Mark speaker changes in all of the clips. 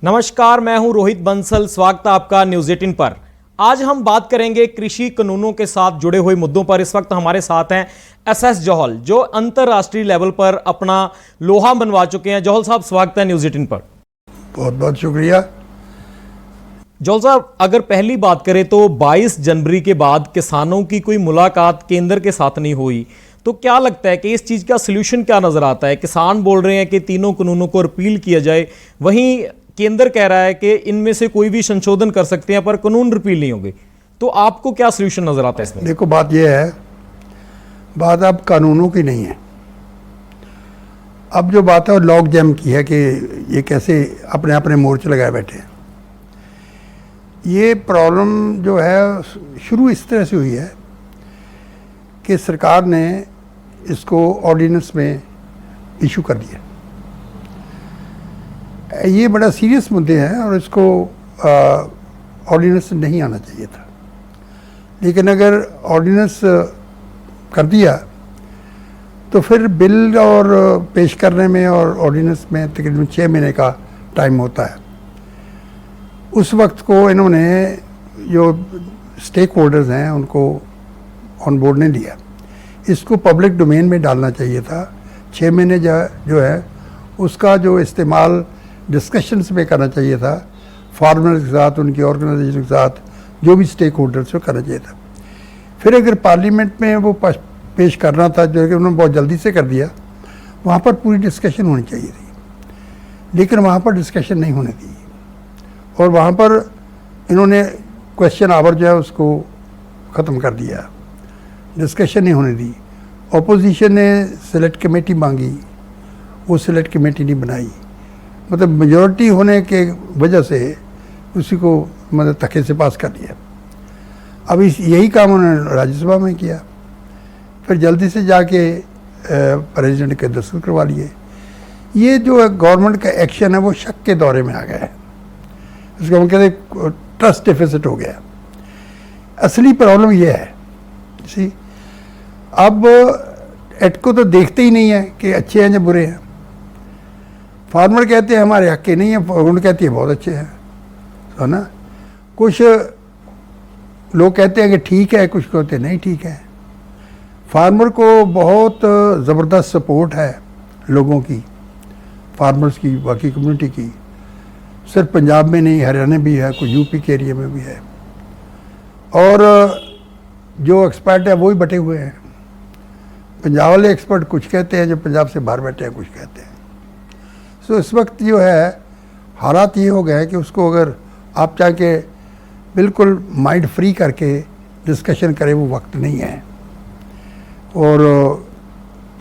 Speaker 1: नमस्कार, मैं हूं रोहित बंसल। स्वागत है आपका न्यूज़ 18 पर। आज हम बात करेंगे कृषि कानूनों के साथ जुड़े हुए मुद्दों पर। इस वक्त हमारे साथ हैं एसएस जौहल, जो अंतर्राष्ट्रीय लेवल पर अपना लोहा बनवा चुके हैं। जौहल साहब, स्वागत है न्यूज़ 18 पर।
Speaker 2: बहुत बहुत शुक्रिया।
Speaker 1: जौहल साहब, अगर पहली बात करें तो 22 जनवरी के बाद किसानों की कोई मुलाकात केंद्र के साथ नहीं हुई, तो क्या लगता है कि इस चीज़ का सलूशन क्या नज़र आता है? किसान बोल रहे हैं कि तीनों कानूनों को रिपील किया जाए, वहीं केंद्र कह रहा है कि इनमें से कोई भी संशोधन कर सकते हैं पर कानून रिपील नहीं होंगे। तो आपको क्या सलूशन नज़र आता है इसमें?
Speaker 2: देखो, बात यह है, बात अब कानूनों की नहीं है। अब जो बात है वो लॉक जैम की है कि ये कैसे अपने अपने मोर्चे लगाए बैठे हैं। ये प्रॉब्लम जो है शुरू इस तरह से हुई है कि सरकार ने इसको ऑर्डिनेंस में इशू कर दिया। ये बड़ा सीरियस मुद्दे हैं और इसको ऑर्डिनेंस नहीं आना चाहिए था, लेकिन अगर ऑर्डिनेंस कर दिया तो फिर बिल और पेश करने में और ऑर्डिनेंस में तकरीबन 6 महीने का टाइम होता है। उस वक्त को इन्होंने जो स्टेक होल्डर्स हैं उनको ऑन बोर्ड नहीं लिया। इसको पब्लिक डोमेन में डालना चाहिए था। 6 महीने जो है उसका जो इस्तेमाल डिस्कशंस में करना चाहिए था, फार्मर्स के साथ, उनकी ऑर्गेनाइजेशन के साथ, जो भी स्टेक होल्डर्स को करना चाहिए था। फिर अगर पार्लियामेंट में वो पेश करना था, जो कि उन्होंने बहुत जल्दी से कर दिया, वहाँ पर पूरी डिस्कशन होनी चाहिए थी, लेकिन वहाँ पर डिस्कशन नहीं होने दी और वहाँ पर इन्होंने क्वेश्चन आवर जो है उसको ख़त्म कर दिया, डिस्कशन नहीं होने दी। अपोजिशन ने सेलेक्ट कमेटी मांगी, वो सेलेक्ट कमेटी नहीं बनाई। मतलब मेजॉरिटी होने के वजह से उसी को मतलब धक्के से पास कर दिया। अब यही काम उन्होंने राज्यसभा में किया, फिर जल्दी से जाके प्रेसिडेंट के दस्तखत करवा लिए। ये जो गवर्नमेंट का एक्शन है वो शक के दौरे में आ गया है। इसका हम कहते हैं ट्रस्ट डेफिसिट हो गया। असली प्रॉब्लम ये है, सी अब एटको तो देखते ही नहीं है कि अच्छे हैं या बुरे हैं। फार्मर कहते हैं हमारे हक के नहीं है, गवर्नमेंट कहती है बहुत अच्छे हैं, है ना। कुछ लोग कहते हैं कि ठीक है, कुछ कहते हैं नहीं ठीक है। फार्मर को बहुत ज़बरदस्त सपोर्ट है लोगों की, फार्मर्स की, बाकी कम्युनिटी की। सिर्फ पंजाब में नहीं, हरियाणा भी है, कुछ यूपी के एरिया में भी है। और जो एक्सपर्ट है वो ही बटे हुए हैं। पंजाब वाले एक्सपर्ट कुछ कहते हैं, जो पंजाब से बाहर बैठे हैं कुछ कहते हैं। सो इस वक्त जो है हालात ये हो गए हैं कि उसको अगर आप चाह के बिल्कुल माइंड फ्री करके डिस्कशन करें, वो वक्त नहीं है और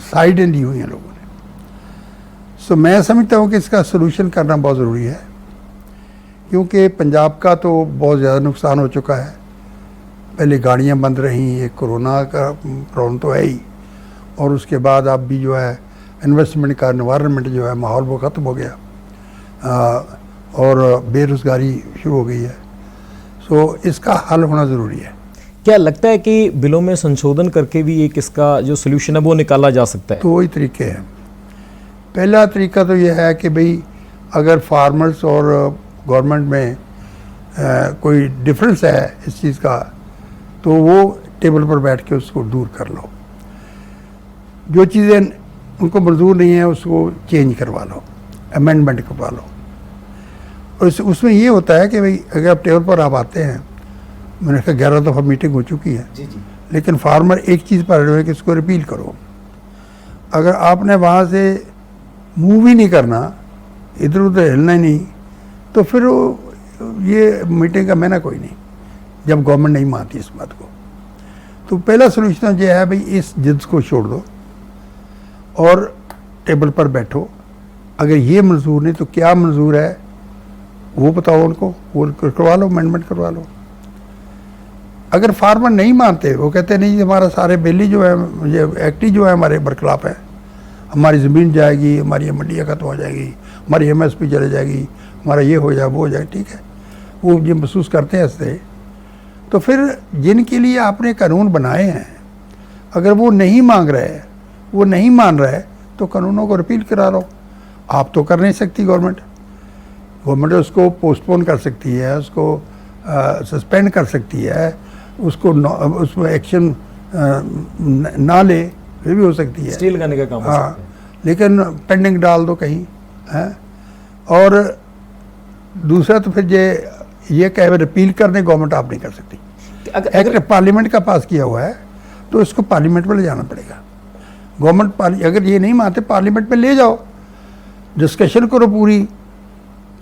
Speaker 2: साइडें ली हुई हैं लोगों ने। सो मैं समझता हूँ कि इसका सलूशन करना बहुत ज़रूरी है, क्योंकि पंजाब का तो बहुत ज़्यादा नुकसान हो चुका है। पहले गाड़ियाँ बंद रहीं, एक कोरोना का प्रॉब्लम तो है ही, और उसके बाद अब भी जो है इन्वेस्टमेंट का एनवायरनमेंट जो है माहौल वो ख़त्म हो गया और बेरोज़गारी शुरू हो गई है। सो इसका हल होना ज़रूरी है।
Speaker 1: क्या लगता है कि बिलों में संशोधन करके भी एक इसका जो सलूशन है वो निकाला जा सकता है?
Speaker 2: तो वही तरीके हैं। पहला तरीका तो ये है कि भाई अगर फार्मर्स और गवर्नमेंट में कोई डिफरेंस है इस चीज़ का, तो वो टेबल पर बैठ के उसको दूर कर लो। जो चीज़ें उनको मंजूर नहीं है उसको चेंज करवा लो, अमेंडमेंट करवा लो। और उसमें ये होता है कि भाई अगर आप टेबल पर आप आते हैं, मैंने कहा 11 दफ़ा मीटिंग हो चुकी है, लेकिन फार्मर एक चीज़ पर है कि इसको रिपील करो। अगर आपने वहाँ से मूव ही नहीं करना, इधर उधर हिलना ही नहीं, तो फिर ये मीटिंग का मैंने कोई नहीं, जब गवर्नमेंट नहीं मानती इस बात को। तो पहला सोल्यूशन ये है भाई इस जिद को छोड़ दो और टेबल पर बैठो। अगर ये मंजूर नहीं तो क्या मंजूर है वो बताओ उनको, वो करवा लो, अमेंडमेंट करवा लो। अगर फार्मर नहीं मानते, वो कहते नहीं हमारा सारे बिल ही जो है, ये एक्ट ही जो है हमारे बरखिलाफ है, हमारी ज़मीन जाएगी, हमारी मंडियाँ खत्म हो जाएगी, हमारी MSP चले जाएगी, हमारा ये हो जाए वो हो जाए, ठीक है, वो ये महसूस करते हैं ऐसे। तो फिर जिनके लिए आपने कानून बनाए हैं, अगर वो नहीं मांग रहे, वो नहीं मान रहे, तो कानूनों को रिपील करा लो। आप तो कर नहीं सकती गवर्नमेंट, गवर्नमेंट उसको पोस्टपोन कर सकती है, उसको सस्पेंड कर सकती है, उसको उसमें एक्शन ना ले, फिर भी हो सकती है,
Speaker 1: स्टील करने का काम हो
Speaker 2: हाँ,
Speaker 1: सकता है।
Speaker 2: लेकिन पेंडिंग डाल दो कहीं है। और दूसरा तो फिर ये कहे रिपील करने गवर्नमेंट आप नहीं कर सकती। एक्ट पार्लियामेंट का पास किया हुआ है तो इसको पार्लियामेंट में ले जाना पड़ेगा। गवर्नमेंट अगर ये नहीं मानते पार्लियामेंट में ले जाओ, डिस्कशन करो, पूरी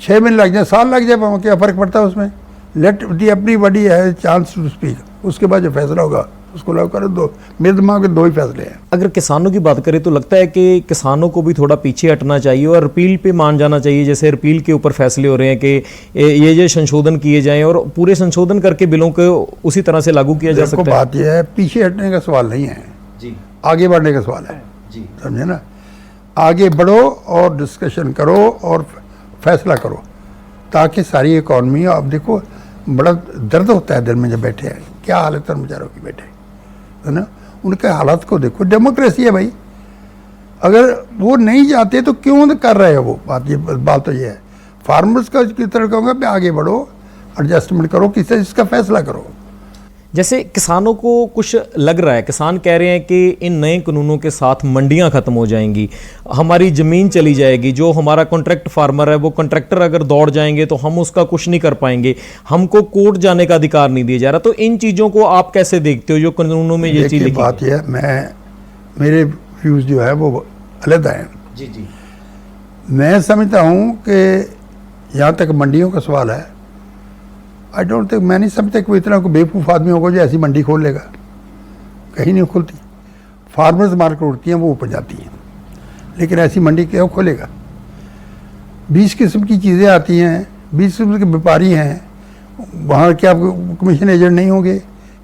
Speaker 2: 6 महीने लग जाए, साल लग जाए, क्या फ़र्क पड़ता है उसमें। लेट दी एवरीबॉडी है चांस टू स्पीक, उसके बाद जो फैसला होगा उसको लागू करो। दो मेरे दिमाग में 2 ही फैसले हैं।
Speaker 1: अगर किसानों की बात करें तो लगता है कि किसानों को भी थोड़ा पीछे हटना चाहिए और रिपील पे मान जाना चाहिए। जैसे रिपील के ऊपर फैसले हो रहे हैं कि ये संशोधन किए जाएं और पूरे संशोधन करके बिलों को उसी तरह से लागू किया जा सकता है।
Speaker 2: बात यह है, पीछे हटने का सवाल नहीं है
Speaker 1: जी,
Speaker 2: आगे बढ़ने का सवाल है
Speaker 1: जी,
Speaker 2: समझे ना। आगे बढ़ो और डिस्कशन करो और फैसला करो ताकि सारी इकॉनमी। अब देखो बड़ा दर्द होता है दिल में जब बैठे हैं, क्या हालत है बेचारों की, बैठे है ना, उनके हालात को देखो। डेमोक्रेसी है भाई, अगर वो नहीं जाते तो क्यों कर रहे हो वो बात तो ये है। फार्मर्स का की तरह कहूँगा भी आगे बढ़ो, एडजस्टमेंट करो, किसी इसका फैसला करो।
Speaker 1: जैसे किसानों को कुछ लग रहा है, किसान कह रहे हैं कि इन नए कानूनों के साथ मंडियां खत्म हो जाएंगी, हमारी ज़मीन चली जाएगी, जो हमारा कॉन्ट्रैक्ट फार्मर है वो कॉन्ट्रैक्टर अगर दौड़ जाएंगे तो हम उसका कुछ नहीं कर पाएंगे, हमको कोर्ट जाने का अधिकार नहीं दिया जा रहा। तो इन चीज़ों को आप कैसे देखते हो जो कानूनों में ये चीज़ लिखी है?
Speaker 2: बात यह है, मेरे व्यूज़ जो है वो अलग हैं।
Speaker 1: जी जी,
Speaker 2: मैं समझता हूँ कि यहाँ तक मंडियों का सवाल है, आई डोंट थिंक, मैं नहीं समझता कोई इतना कोई बेवकूफ़ आदमी होगा जो ऐसी मंडी खोल लेगा, कहीं नहीं खुलती। फार्मर्स मार्केट उठती हैं वो ऊपर जाती हैं, लेकिन ऐसी मंडी क्यों खोलेगा। 20 किस्म की चीज़ें आती हैं, 20 किस्म के व्यापारी हैं वहाँ, क्या कमीशन एजेंट नहीं होंगे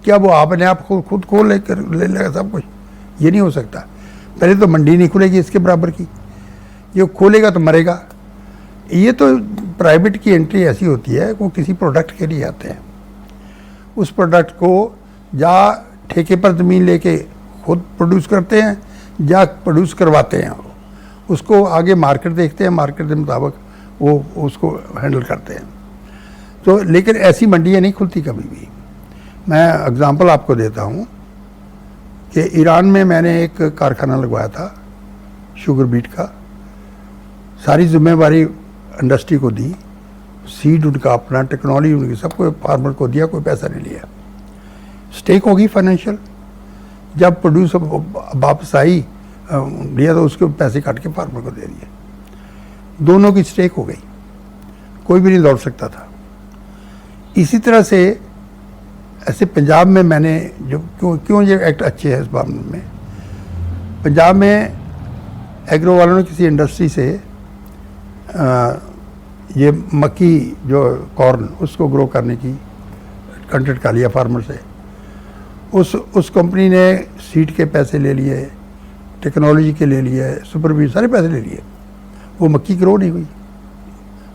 Speaker 2: क्या? वो अपने आप खुद खोल ले लेगा सब कुछ? ये नहीं हो सकता। पहले तो मंडी नहीं खुलेगी इसके बराबर की, ये खोलेगा तो मरेगा। ये तो प्राइवेट की एंट्री ऐसी होती है कि वो किसी प्रोडक्ट के लिए आते हैं, उस प्रोडक्ट को या ठेके पर ज़मीन लेके खुद प्रोड्यूस करते हैं या प्रोड्यूस करवाते हैं, उसको आगे मार्केट देखते हैं, मार्केट के मुताबिक वो उसको हैंडल करते हैं। तो लेकिन ऐसी मंडियाँ नहीं खुलती कभी भी। मैं एग्ज़ाम्पल आपको देता हूँ कि ईरान में मैंने एक कारखाना लगवाया था शुगर बीट का, सारी जिम्मेवारी इंडस्ट्री को दी, सीड उनका अपना, टेक्नोलॉजी उनकी, सबको फार्मर को दिया, कोई पैसा नहीं लिया। स्टेक होगी फाइनेंशियल, जब प्रोड्यूस वापस आई लिया तो उसके पैसे काट के फार्मर को दे दिए, दोनों की स्टेक हो गई, कोई भी नहीं लौट सकता था। इसी तरह से ऐसे पंजाब में मैंने जो क्यों ये एक्ट अच्छे है इस मामले में, पंजाब में एग्रो वालों ने किसी इंडस्ट्री से ये मक्की जो कॉर्न उसको ग्रो करने की कॉन्ट्रैक्ट कर लिया फार्मर से। उस कंपनी ने सीड के पैसे ले लिए, टेक्नोलॉजी के ले लिए, सुपरवीजन सारे पैसे ले लिए, वो मक्की ग्रो नहीं हुई,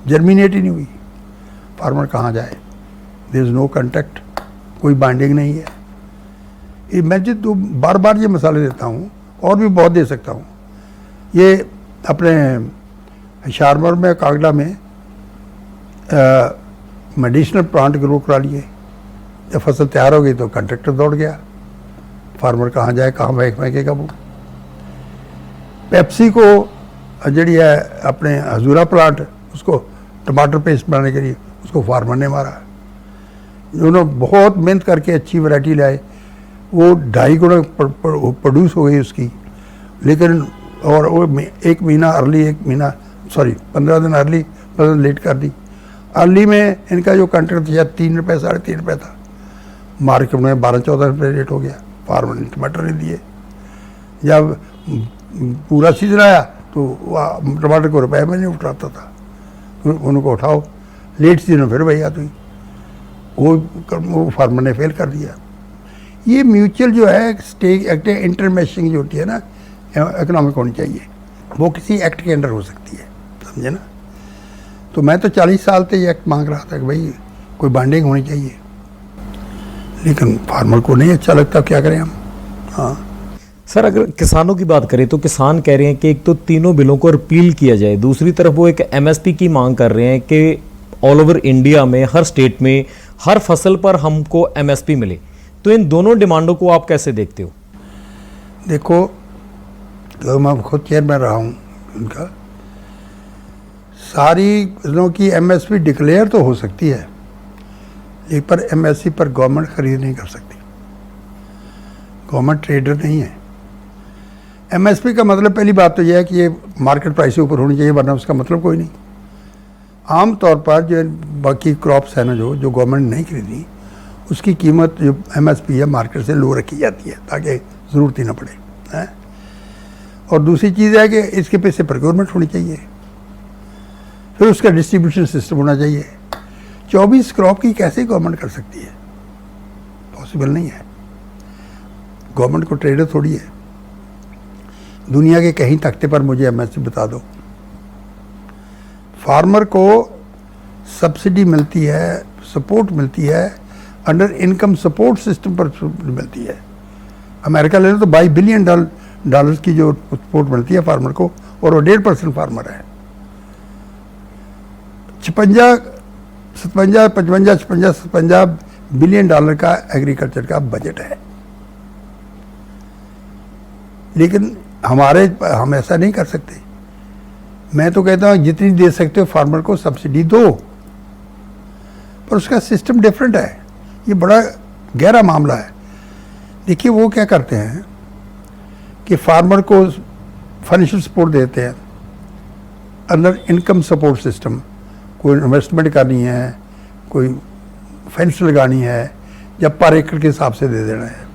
Speaker 2: जर्मिनेट ही नहीं हुई। फार्मर कहाँ जाए? देयर इज़ नो कॉन्ट्रैक्ट, कोई बाइंडिंग नहीं है। मैं जो बार बार ये मिसालें देता हूँ और भी बहुत दे सकता हूँ। ये अपने हिशारमर में, कागड़ा में मेडिसिनल प्लांट ग्रो करा लिए, जब फसल तैयार हो गई तो कॉन्ट्रैक्टर दौड़ गया, फार्मर कहाँ जाए, कहाँ फेंकेगा वो। पेप्सी को जड़ी है अपने हजूरा प्लांट, उसको टमाटर पेस्ट बनाने के लिए उसको फार्मर ने मारा। उन्होंने बहुत मेहनत करके अच्छी वैरायटी लाए, वो 2.5 गुना प्रोड्यूस हो गई उसकी, लेकिन और वो 1 महीना अर्ली, 15 दिन अर्ली, 15 दिन लेट कर दी। अर्ली में इनका जो कॉन्ट्रैक्ट था 3 रुपये, 3.5 रुपये था, मार्केट में 12-14 रुपये रेट हो गया, फार्मर ने टमाटर नहीं दिए। जब पूरा सीजन आया तो टमाटर को रुपये में नहीं उठाता था, उनको उठाओ, लेट सीजन फिर वही आती, वो फार्मर ने फेल कर दिया। ये म्यूचुअल जो है स्टेक एक्ट इंटरमेशिंग जो होती है ना, इकोनॉमिक होनी चाहिए, वो किसी एक्ट के अंडर हो सकती है, समझे ना। तो मैं तो 40 साल से ये एक्ट मांग रहा था कि भाई कोई बाइंडिंग होनी चाहिए, लेकिन फार्मर को नहीं अच्छा लगता, क्या करें हम। हाँ,
Speaker 1: सर अगर किसानों की बात करें तो किसान कह रहे हैं कि एक तो तीनों बिलों को रिपील किया जाए, दूसरी तरफ वो एक एमएसपी की मांग कर रहे हैं कि ऑल ओवर इंडिया में हर स्टेट में हर फसल पर हमको एमएसपी मिले। तो इन दोनों डिमांडों को आप कैसे देखते हो?
Speaker 2: देखो, तो मैं खुद चेयरमैन रहा हूँ उनका, सारी फसलों की एमएसपी डिक्लेयर तो हो सकती है, लेकिन पर एमएसपी पर गवर्नमेंट खरीद नहीं कर सकती। गवर्नमेंट ट्रेडर नहीं है। एमएसपी का मतलब पहली बात तो यह है कि ये मार्केट प्राइस से ऊपर होनी चाहिए, वरना उसका मतलब कोई नहीं। आम तौर पर जो बाकी क्रॉप्स है ना, जो गवर्नमेंट नहीं खरीदी, उसकी कीमत जो एमएसपी है मार्केट से लो रखी जाती है ताकि ज़रूरत ही ना पड़े है। और दूसरी चीज़ है कि इसके पैसे प्रोक्योरमेंट होनी चाहिए, फिर उसका डिस्ट्रीब्यूशन सिस्टम होना चाहिए। 24 क्रॉप की कैसे गवर्नमेंट कर सकती है? पॉसिबल नहीं है। गवर्नमेंट को ट्रेडर थोड़ी है। दुनिया के कहीं तख्ते पर मुझे एमएसपी बता दो। फार्मर को सब्सिडी मिलती है, सपोर्ट मिलती है, अंडर इनकम सपोर्ट सिस्टम पर मिलती है। अमेरिका ले लो तो $22 बिलियन डॉलर्स की जो सपोर्ट मिलती है फार्मर को, और वो 1.5% फार्मर है। 56 बिलियन डॉलर का एग्रीकल्चर का बजट है। लेकिन हम ऐसा नहीं कर सकते। मैं तो कहता हूँ जितनी दे सकते हो फार्मर को सब्सिडी दो, पर उसका सिस्टम डिफरेंट है। ये बड़ा गहरा मामला है। देखिए वो क्या करते हैं कि फार्मर को फाइनेंशियल सपोर्ट देते हैं अंडर इनकम सपोर्ट सिस्टम। कोई इन्वेस्टमेंट करनी है, कोई फेंस लगानी है, या पर एकड़ के हिसाब से दे देना है,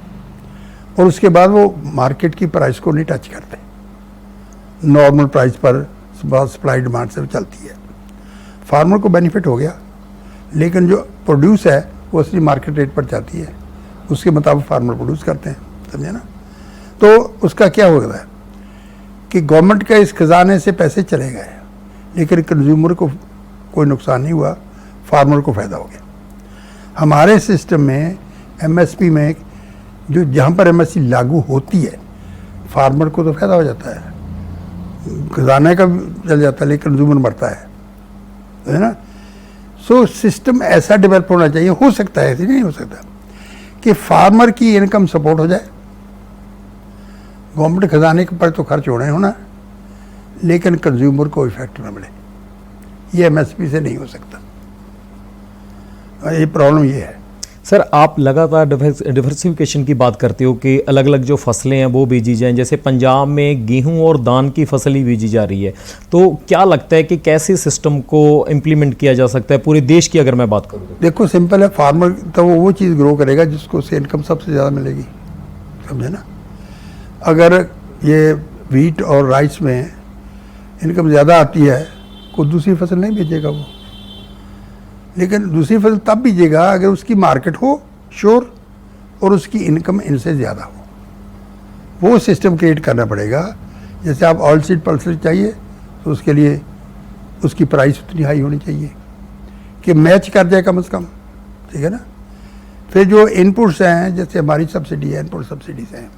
Speaker 2: और उसके बाद वो मार्केट की प्राइस को नहीं टच करते। नॉर्मल प्राइस पर सप्लाई डिमांड से चलती है। फार्मर को बेनिफिट हो गया, लेकिन जो प्रोड्यूस है वो असली मार्केट रेट पर जाती है, उसके मुताबिक फार्मर प्रोड्यूस करते हैं, समझे ना। तो उसका क्या हो गया कि गवर्नमेंट का इस खजाने से पैसे चले गए, लेकिन कंज्यूमर को कोई नुकसान नहीं हुआ, फार्मर को फ़ायदा हो गया। हमारे सिस्टम में एमएसपी में जो जहाँ पर एमएसपी लागू होती है, फार्मर को तो फ़ायदा हो जाता है, खजाने का चल जाता है, लेकिन कंज्यूमर मरता है ना। सो सिस्टम ऐसा डेवलप होना चाहिए। हो सकता है, ऐसे नहीं हो सकता कि फार्मर की इनकम सपोर्ट हो जाए। गवर्नमेंट खजाने के पर तो खर्च होना ही होना, लेकिन कंज्यूमर को इफेक्ट ना मिले। ये एमएसपी से नहीं हो सकता। ये प्रॉब्लम ये है।
Speaker 1: सर आप लगातार डिवर्सिफिकेशन की बात करते हो कि अलग अलग जो फसलें हैं वो बीजी जाएं, जैसे पंजाब में गेहूं और धान की फसल ही बीजी जा रही है। तो क्या लगता है कि कैसे सिस्टम को इम्प्लीमेंट किया जा सकता है पूरे देश की अगर मैं बात करूँ?
Speaker 2: देखो सिंपल है, फार्मर तो वो चीज़ ग्रो करेगा जिसको उससे इनकम सबसे ज़्यादा मिलेगी, समझे ना। अगर ये व्हीट और राइस में इनकम ज़्यादा आती है, कोई दूसरी फसल नहीं बेचेगा वो, लेकिन दूसरी फसल तब बीजेगा अगर उसकी मार्केट हो श्योर और उसकी इनकम इनसे ज़्यादा हो। वो सिस्टम क्रिएट करना पड़ेगा। जैसे आप ऑयल सीड पल्सेस चाहिए तो उसके लिए उसकी प्राइस उतनी हाई होनी चाहिए कि मैच कर जाए कम से कम, ठीक है ना। फिर जो इनपुट्स हैं, जैसे हमारी सब्सिडी है, इनपुट सब्सिडीज हैं।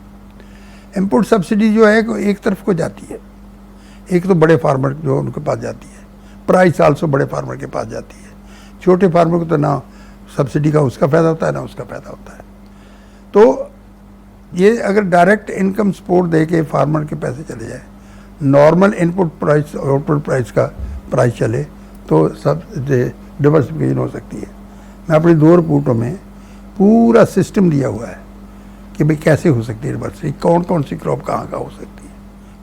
Speaker 2: इनपुट सब्सिडी जो है एक तरफ को जाती है, एक तो बड़े फार्मर जो उनके पास जाती है, प्राइस आल्सो बड़े फार्मर के पास जाती है। छोटे फार्मर को तो ना सब्सिडी का उसका फ़ायदा होता है ना उसका फ़ायदा होता है। तो ये अगर डायरेक्ट इनकम सपोर्ट दे के फार्मर के पैसे चले जाए, normal input price output price का प्राइस चले, तो सब डिवर्सिफिकेशन हो सकती है। मैं अपनी 2 रिपोर्टों में पूरा सिस्टम दिया हुआ है कि भाई कैसे हो सकती है डिवर्सिफिकेशन, कौन कौन सी क्रॉप कहाँ कहाँ हो सकती है,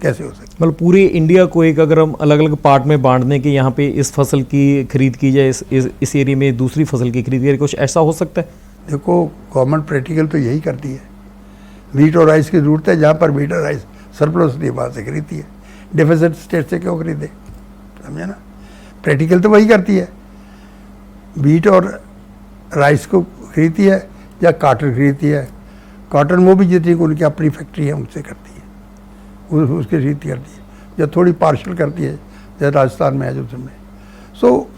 Speaker 2: कैसे हो सकती है।
Speaker 1: मतलब पूरे इंडिया को एक अगर हम अलग अलग पार्ट में बांट दें कि यहाँ पे इस फसल की खरीद की जाए, इस एरिया में दूसरी फसल की खरीद की जाए, कुछ ऐसा हो सकता है?
Speaker 2: देखो गवर्नमेंट प्रैक्टिकल तो यही करती है। वीट और राइस की ज़रूरत है, जहाँ पर वीट और राइस सरप्लस नहीं वहाँ से खरीदती है। डेफिसिट स्टेट से क्यों खरीदे, समझे ना। प्रैक्टिकल तो वही करती है, वीट और राइस को खरीदती है या कॉटन खरीदती है। कॉटन वो भी जितनी उनकी अपनी फैक्ट्री है उनसे करती है, उसकी खरीदती करती है, या थोड़ी पार्शल करती है जैसे राजस्थान में है जो उसमें। सो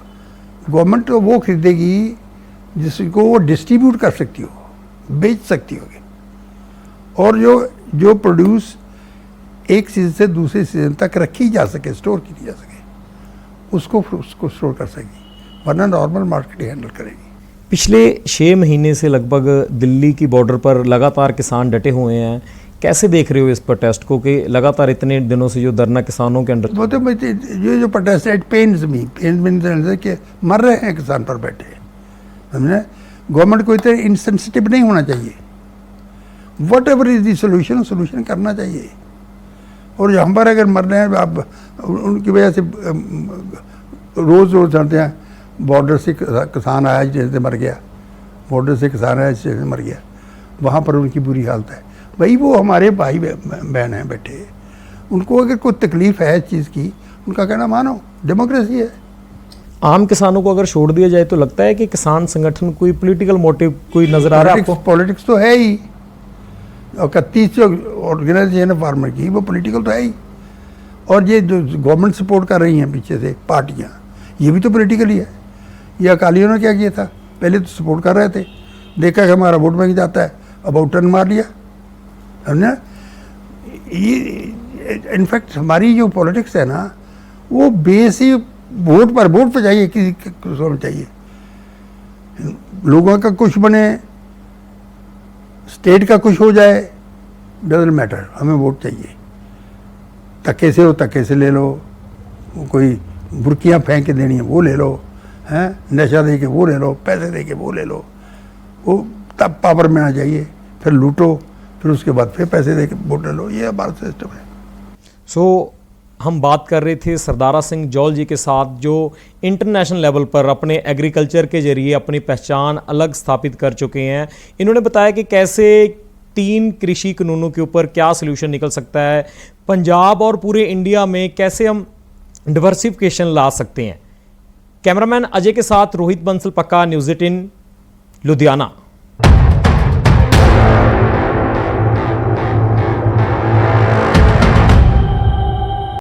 Speaker 2: गवर्नमेंट तो वो खरीदेगी जिसको वो डिस्ट्रीब्यूट कर सकती हो, बेच सकती होगी, और जो प्रोड्यूस एक सीजन से दूसरे सीजन तक रखी जा सके, स्टोर की जा सके, उसको स्टोर कर सकेगी, वरना नॉर्मल मार्केट हैंडल करेगी।
Speaker 1: पिछले 6 महीने से लगभग दिल्ली की बॉर्डर पर लगातार किसान डटे हुए हैं, कैसे देख रहे हो इस प्रोटेस्ट को कि लगातार इतने दिनों से जो धरना किसानों के अंदर?
Speaker 2: वो तो जो प्रोटेस्ट है, पेन्स मी कि मर रहे हैं किसान पर बैठे, समझे। गवर्नमेंट को इतना इंसेंसिटिव नहीं होना चाहिए, what ever is the solution करना चाहिए। और यहाँ पर अगर मर रहे हैं, आप उनकी वजह से रोज़ चलते हैं, बॉर्डर से किसान आया जैसे मर गया, बॉर्डर से किसान आया जैसे मर गया, वहाँ पर उनकी बुरी हालत है। भाई वो हमारे भाई बहन हैं बैठे, उनको अगर कोई तकलीफ़ है इस चीज़ की, उनका कहना मानो, डेमोक्रेसी है।
Speaker 1: आम किसानों को अगर छोड़ दिया जाए तो लगता है कि किसान संगठन कोई पॉलिटिकल मोटिव कोई नजर आ रहा है आपको?
Speaker 2: पॉलिटिक्स तो है ही, और 31 जो ऑर्गेनाइजेशन है फार्मर की, वो पॉलिटिकल तो है ही। और ये जो गवर्नमेंट सपोर्ट कर रही हैं पीछे से पार्टियाँ, ये भी तो पॉलिटिकल ही है। ये अकालियों ने क्या किया था, पहले तो सपोर्ट कर रहे थे, देखा कि हमारा वोट बैंक जाता है, अब आउट टर्न मार लिया, हमने। ये इनफैक्ट हमारी जो पॉलिटिक्स है ना, वो बेस ही वोट पर चाहिए, किसी को चाहिए, लोगों का कुछ बने, स्टेट का कुछ हो जाए, डजंट मैटर, हमें वोट चाहिए। धक्के से हो, धक्के से ले लो, कोई बुर्कियाँ फेंक के देनी है वो ले लो, हैं, नशा दे के वो ले लो, पैसे दे के वो ले लो, वो तब पावर में आ जाइए, फिर लूटो, फिर उसके बाद फिर पैसे दे के वोट ले लो, ये हमारा सिस्टम है।
Speaker 1: सो हम बात कर रहे थे सरदारा सिंह जौल जी के साथ, जो इंटरनेशनल लेवल पर अपने एग्रीकल्चर के जरिए अपनी पहचान अलग स्थापित कर चुके हैं। इन्होंने बताया कि कैसे 3 कृषि कानूनों के ऊपर क्या सोल्यूशन निकल सकता है, पंजाब और पूरे इंडिया में कैसे हम डिवर्सिफिकेशन ला सकते हैं। कैमरामैन अजय के साथ रोहित बंसल, पक्का न्यूज़ 18, लुधियाना।